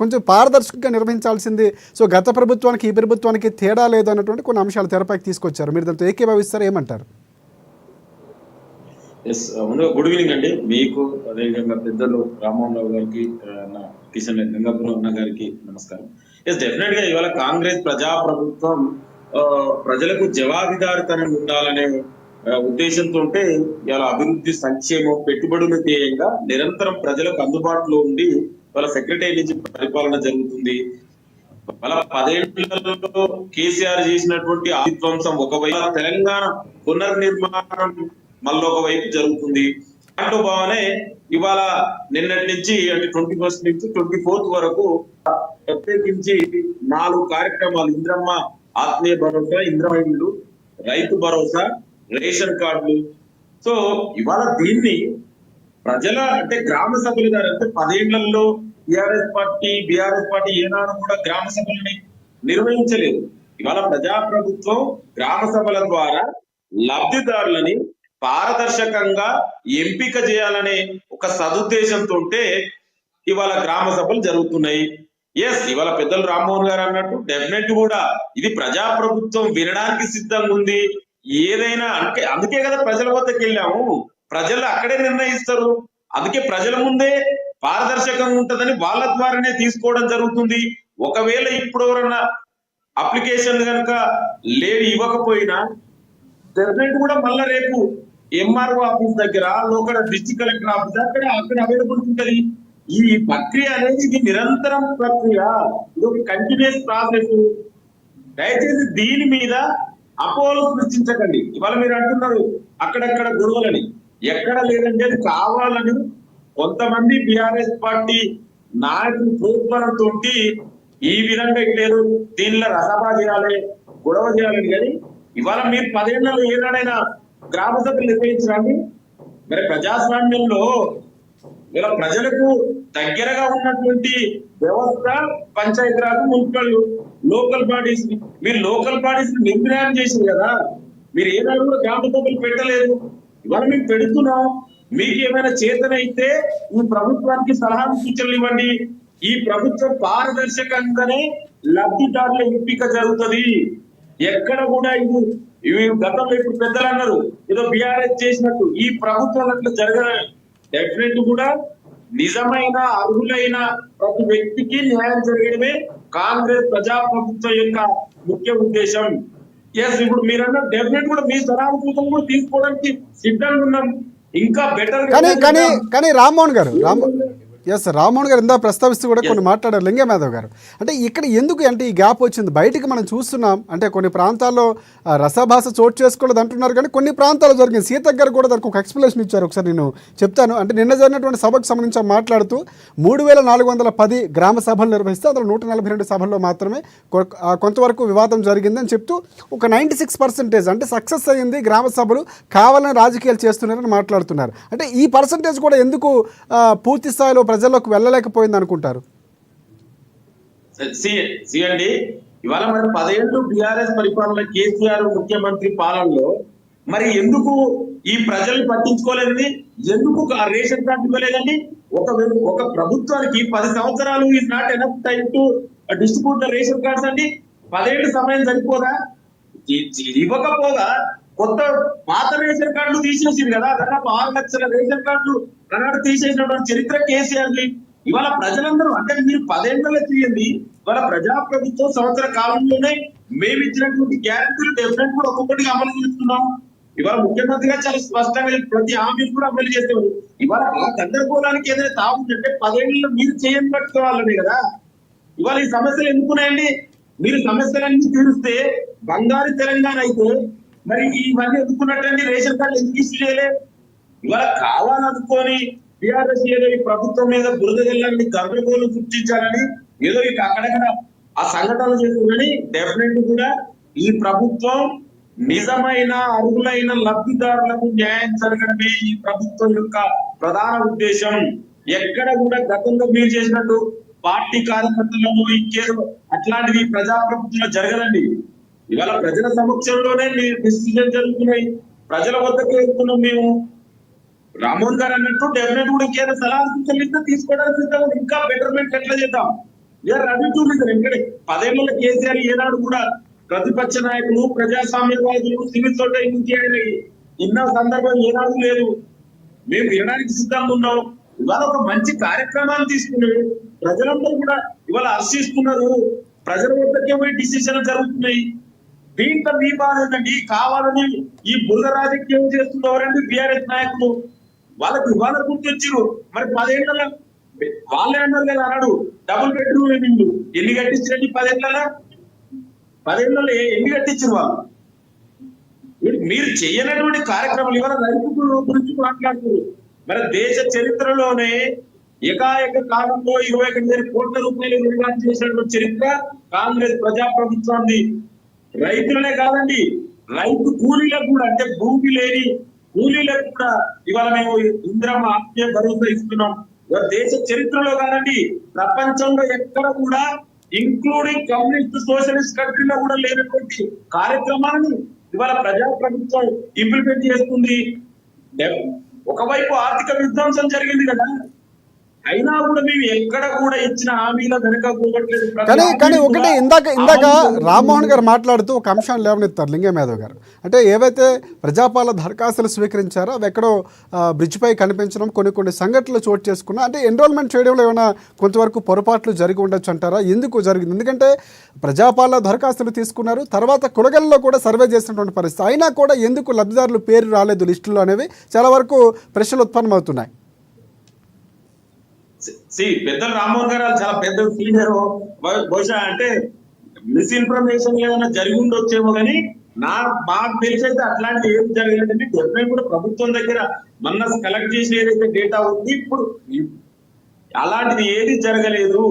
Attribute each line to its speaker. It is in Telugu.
Speaker 1: కొంచెం పారదర్శకంగా నిర్వహించాల్సింది. సో గత ప్రభుత్వానికి ఈ ప్రభుత్వానికి తేడా లేదు అన్నటువంటి కొన్ని అంశాలు తెరపైకి తీసుకొచ్చారు. మీరు దాంతో ఏకీభవిస్తారు, ఏమంటారు?
Speaker 2: ముందుగా గుడ్ ఈవినింగ్ అండి మీకు, అదేవిధంగా పెద్దలు రామ్మోహన్ రావు గారికి, నా కిషన్ గంగాపురం అన్న గారికి నమస్కారం. డెఫినెట్ గా ఇవాళ కాంగ్రెస్ ప్రజాప్రభుత్వం ప్రజలకు జవాబుదారితనం ఉండాలనే ఉద్దేశంతో ఇవాళ అభివృద్ధి, సంక్షేమం, పెట్టుబడుల ధ్యేయంగా నిరంతరం ప్రజలకు అందుబాటులో ఉండి వాళ్ళ సెక్రటరీ నుంచి పరిపాలన జరుగుతుంది. వాళ్ళ 10 ఏళ్లలో కేసీఆర్ చేసినటువంటి విధ్వంసం ఒకవైపు, తెలంగాణ పునర్నిర్మాణం మళ్ళొక వైపు జరుగుతుంది. దాంట్లో భావనే ఇవాళ నిన్నటి నుంచి అంటే 21st నుంచి 24th వరకు ప్రత్యేకించి 4 కార్యక్రమాలు: ఇంద్రమ్మ ఆత్మీయ భరోసా, ఇంద్రమ్మ ఇల్లు, రైతు భరోసా, రేషన్ కార్డులు. సో ఇవాళ దీన్ని ప్రజల అంటే గ్రామ సభలు గారు అంటే 10 ఏళ్లలో బీఆర్ఎస్ పార్టీ ఏనాడు కూడా గ్రామ సభలని నిర్వహించలేదు. ఇవాళ ప్రజాప్రభుత్వం గ్రామ సభల ద్వారా లబ్ధిదారులని పారదర్శకంగా ఎంపిక చేయాలనే ఒక సదుద్దేశంతో ఇవాళ గ్రామ సభలు జరుగుతున్నాయి. ఇవాళ పెద్దలు రామ్మోహన్ గారు అన్నట్టు డెఫినెట్ కూడా ఇది ప్రజాప్రభుత్వం వినడానికి సిద్ధంగా ఉంది. ఏదైనా అంటే అందుకే కదా ప్రజల వద్దకు వెళ్ళాము, ప్రజలు అక్కడే నిర్ణయిస్తారు. అందుకే ప్రజల ముందే పారదర్శకంగా ఉంటదని వాళ్ళ ద్వారానే తీసుకోవడం జరుగుతుంది. ఒకవేళ ఇప్పుడు ఎవరన్నా అప్లికేషన్ కనుక ఇవ్వకపోయినా డెఫినెట్ కూడా మళ్ళా రేపు ఎంఆర్ఓ ఆఫీస్ దగ్గర, లోకల్ డిస్ట్రిక్ట్ కలెక్టర్ ఆఫీస్ అక్కడ అవైలబుల్ ఉంటది. ఈ ప్రక్రియ అనేది ఇది నిరంతరం ప్రక్రియ, ఇది ఒక కంటిన్యూస్ ప్రాసెస్. దయచేసి దీని మీద అపోహలు సృష్టించకండి. ఇవాళ మీరు అంటున్నారు అక్కడక్కడ గొడవలని, ఎక్కడ లేదంటే అది కావాలని కొంతమంది బీఆర్ఎస్ పార్టీ నాయకులు ప్రోత్సాహంతో ఈ విధంగా ఇట్లేదు, దీనిలో రసభా చేయాలి, గొడవ చేయాలని. కానీ ఇవాళ మీరు 10 ఏళ్లలో ఏనాడైనా గ్రామ సభలు నిర్వహించడానికి? మరి ప్రజాస్వామ్యంలో ఇలా ప్రజలకు దగ్గరగా ఉన్నటువంటి వ్యవస్థ పంచాయతీరాజ్, మున్సిపల్, లోకల్ బాడీస్. మీరు లోకల్ బాడీస్ నిర్ణయం చేసింది కదా, మీరు ఏనాడు కూడా గ్రామ సభలు పెట్టలేదు. ఇవాళ మేము పెడుతున్నాం. మీకు ఏమైనా చేతనైతే ఈ ప్రభుత్వానికి సలహా సూచనలు ఇవ్వండి. ఈ ప్రభుత్వం పారదర్శకంగానే లబ్ధిదారుల ఎంపిక జరుగుతుంది. ఎక్కడ కూడా ఇవి గతంలో ఇప్పుడు పెద్దలు అన్నారు ఏదో బీఆర్ఎస్ చేసినట్టు, ఈ ప్రభుత్వం అట్లా జరగదు. డెఫినెట్ కూడా నిజమైన అర్హులైన ప్రతి వ్యక్తికి న్యాయం జరగడమే కాంగ్రెస్ ప్రజాప్రభుత్వం యొక్క ముఖ్య ఉద్దేశం. ఇప్పుడు మీరన్నా డెఫినెట్ కూడా మీ సలహా సూచనలు కూడా తీసుకోవడానికి సిద్ధంగా ఉన్నాం. ఇంకా బెటర్
Speaker 1: కానీ రామ్మోహన్ గారు రామ్మోహన్ గారు ఇందా ప్రస్తావిస్తూ కూడా కొన్ని మాట్లాడారు లింగమాధవ్ గారు. అంటే ఇక్కడ ఎందుకు అంటే ఈ గ్యాప్ వచ్చింది? బయటికి మనం చూస్తున్నాం అంటే కొన్ని ప్రాంతాల్లో రసభాష చోటు చేసుకోలేదు అంటున్నారు, కానీ కొన్ని ప్రాంతాల్లో జరిగింది. సీతక్ గారు కూడా దానికి ఒక ఎక్స్ప్లెనేషన్ ఇచ్చారు, ఒకసారి నేను చెప్తాను. అంటే నిన్న జరిగినటువంటి సభకు సంబంధించి మాట్లాడుతూ 3410 గ్రామ సభలు నిర్వహిస్తే అందులో 142 సభల్లో మాత్రమే కొంతవరకు వివాదం జరిగిందని చెప్తూ ఒక 96% అంటే సక్సెస్ అయ్యింది, గ్రామ సభలు కావాలని రాజకీయాలు చేస్తున్నారని మాట్లాడుతున్నారు. అంటే ఈ పర్సంటేజ్ కూడా ఎందుకు పూర్తి స్థాయిలో ప్రజల్లోకి వెళ్ళలేకపోయింది అనుకుంటారు?
Speaker 2: అండి ఇవాళ మరి 10 ఏళ్ళు బీఆర్ఎస్ పరిపాలన, కేసీఆర్ ముఖ్యమంత్రి పాలనలో మరి ఎందుకు ఈ ప్రజల్ని పట్టించుకోలేదండి? ఎందుకు రేషన్ కార్డు ఇవ్వలేదండి? ఒక ప్రభుత్వానికి 10 సంవత్సరాలు is not enough time to distribute the ration cards అండి. 10 ఏళ్ళు సమయం సరిపోదా? ఇవ్వకపోగా కొత్త పాత రేషన్ కార్డులు తీసేసింది కదా, దాదాపు 6 లక్షల రేషన్ కార్డులు అన్నాడు తీసేసినటువంటి చరిత్ర కేసీఆర్. ఇవాళ ప్రజలందరూ అంటే మీరు 10 ఏళ్ళలో చేయండి, ఇవాళ ప్రజాప్రభుత్వం సంవత్సర కాలంలోనే మేము ఇచ్చినటువంటి గ్యారెంటీలు డెఫినెట్ కూడా ఒక్కొక్కటిగా అమలు చేస్తున్నాం. ఇవాళ ముఖ్యమంత్రిగా చాలా స్పష్టంగా ప్రతి హామీని కూడా అమలు చేస్తాము. ఇవాళ ఆ గందరగోళానికి ఏదైనా తాగుతుంటే 10 ఏళ్ళలో మీరు చేయని పట్టుకోవాలని కదా. ఇవాళ ఈ సమస్యలు ఎందుకున్నాయండి? మీరు సమస్యలన్నీ తీరుస్తే బంగారు తెలంగాణ అయితే మరి ఇవన్నీ ఎందుకున్నట్టండి? రేషన్ కార్డు ఎందుకు ఇష్యూ చేయలే? ఇవాళ కావాలనుకొని బీఆర్ఎస్ ఏదో ఈ ప్రభుత్వం మీద బురద జల్లాలని, గందరగోళం సృష్టించాలని ఏదో ఇక అక్కడక్కడ ఆ సంఘటనలు చేస్తుందని డెఫినెట్ కూడా ఈ ప్రభుత్వం నిజమైన అర్హులైన లబ్ధిదారులకు న్యాయం జరగడమే ఈ ప్రభుత్వం యొక్క ప్రధాన ఉద్దేశం. ఎక్కడ కూడా గతంలో మీరు చేసినట్టు పార్టీ కార్యకర్తలను ఇంకేదో అట్లాంటివి ప్రజాప్రభుత్వంలో జరగదండి. ఇవాళ ప్రజల సమక్షంలోనే డిసిజన్ జరుగుతున్నాయి, ప్రజల వద్దకు వెళ్తున్నాం మేము. రామ్మోహన్ గారు అన్నట్టు డెఫినెట్ కూడా ఇంకేదో సలహా సూచనలు ఇస్తే తీసుకోవడానికి సిద్ధం. ఇంకా బెటర్మెంట్ ఎట్లా చేద్దాం, వీఆర్ రెడీ టు లిజన్. ఎందుకంటే 10 ఏళ్ల కేసీఆర్ ఏనాడు కూడా ప్రతిపక్ష నాయకులు, ప్రజాస్వామ్యవాదులు, సివిల్ సొసైటీ నుంచి ఆయన ఇన్న సందర్భం ఏనాడు లేదు. మేము వినడానికి సిద్ధంగా ఉన్నాం. ఇవాళ ఒక మంచి కార్యక్రమాన్ని తీసుకుని ప్రజలందరూ కూడా ఇవాళ హర్షిస్తున్నారు. ప్రజల వద్దకే పోయి డిసిషన్ జరుగుతున్నాయి. దీంట్లో మీ బాధ ఏంటండి? కావాలని ఈ బురద రాజకీయం చేస్తున్నవారండి బీఆర్ఎస్ నాయకులు. వాళ్ళకి ఇవాళ గుర్తొచ్చిరు. మరి 10 ఏళ్ల వాళ్ళే అన్నారు కదా అన్నాడు డబుల్ బెడ్రూమ్ ఇల్లు ఎన్ని కట్టించండి 10 ఏళ్లలో? 10 ఏళ్లలో ఎన్ని కట్టించారు వాళ్ళు? మీరు చేయనటువంటి కార్యక్రమాలు ఇవాళ రైతు గురించి మాట్లాడుతున్నారు. మరి దేశ చరిత్రలోనే ఏకాఏక కాలంలో 21,000 కోట్ల రూపాయలు నిర్మాణం చేసినటువంటి చరిత్ర కాంగ్రెస్ ప్రజాప్రభుత్వాన్ని. రైతులనే కాదండి, రైతు కూలీలకు కూడా, అంటే భూమి లేని కూలీలకు కూడా ఇవాళ మేము ఇందిరమ్మ ఆత్మీయ భరోసా ఇస్తున్నాం. దేశ చరిత్రలో కాదండి, ప్రపంచంలో ఎక్కడ కూడా ఇంక్లూడింగ్ కమ్యూనిస్ట్ సోషలిస్ట్ కంట్రీలో కూడా లేనటువంటి కార్యక్రమాన్ని ఇవాళ ప్రజాప్రభుత్వం ఇంప్లిమెంట్ చేస్తుంది. ఒకవైపు ఆర్థిక విధ్వంసం జరిగింది కదా, అయినా కూడా మేము ఎక్కడ కూడా ఇచ్చిన హామీల వెనక పోగట్లేదు.
Speaker 1: కానీ ఒకటి ఇందాక రామ్మోహన్ గారు మాట్లాడుతూ ఒక అంశాన్ని లేవనెత్తారు లింగం యాదవ్ గారు. అంటే ఏవైతే ప్రజాపాలన దరఖాస్తులు స్వీకరించారో అవి ఎక్కడో బ్రిడ్జ్ పై కనిపించడం, కొన్ని సంఘటనలు చోటు చేసుకున్నా, అంటే ఎన్రోల్మెంట్ చేయడంలో ఏమైనా కొంతవరకు పొరపాట్లు జరిగి ఉండొచ్చు అంటారా? ఎందుకు జరిగింది? ఎందుకంటే ప్రజాపాలన దరఖాస్తులు తీసుకున్నారు, తర్వాత కులగల్లో కూడా సర్వే చేసినటువంటి పరిస్థితి, అయినా కూడా ఎందుకు లబ్ధిదారులు పేరు రాలేదు లిస్టులో అనేవి చాలా వరకు ప్రశ్నలు ఉత్పన్నమవుతున్నాయి.
Speaker 2: పెద్దలు రామ్మోహన్ గారు చాలా పెద్ద సీనియర్. బహుశా అంటే మిస్ఇన్ఫర్మేషన్ ఏదైనా జరిగి ఉండొచ్చేమో, కానీ మాకు తెలిసి అయితే అట్లాంటి ఏం జరగలేదండి. డెఫినెట్ కూడా ప్రభుత్వం దగ్గర మన కలెక్ట్ చేసిన ఏదైతే డేటా ఉంది ఇప్పుడు అలాంటిది ఏది జరగలేదు.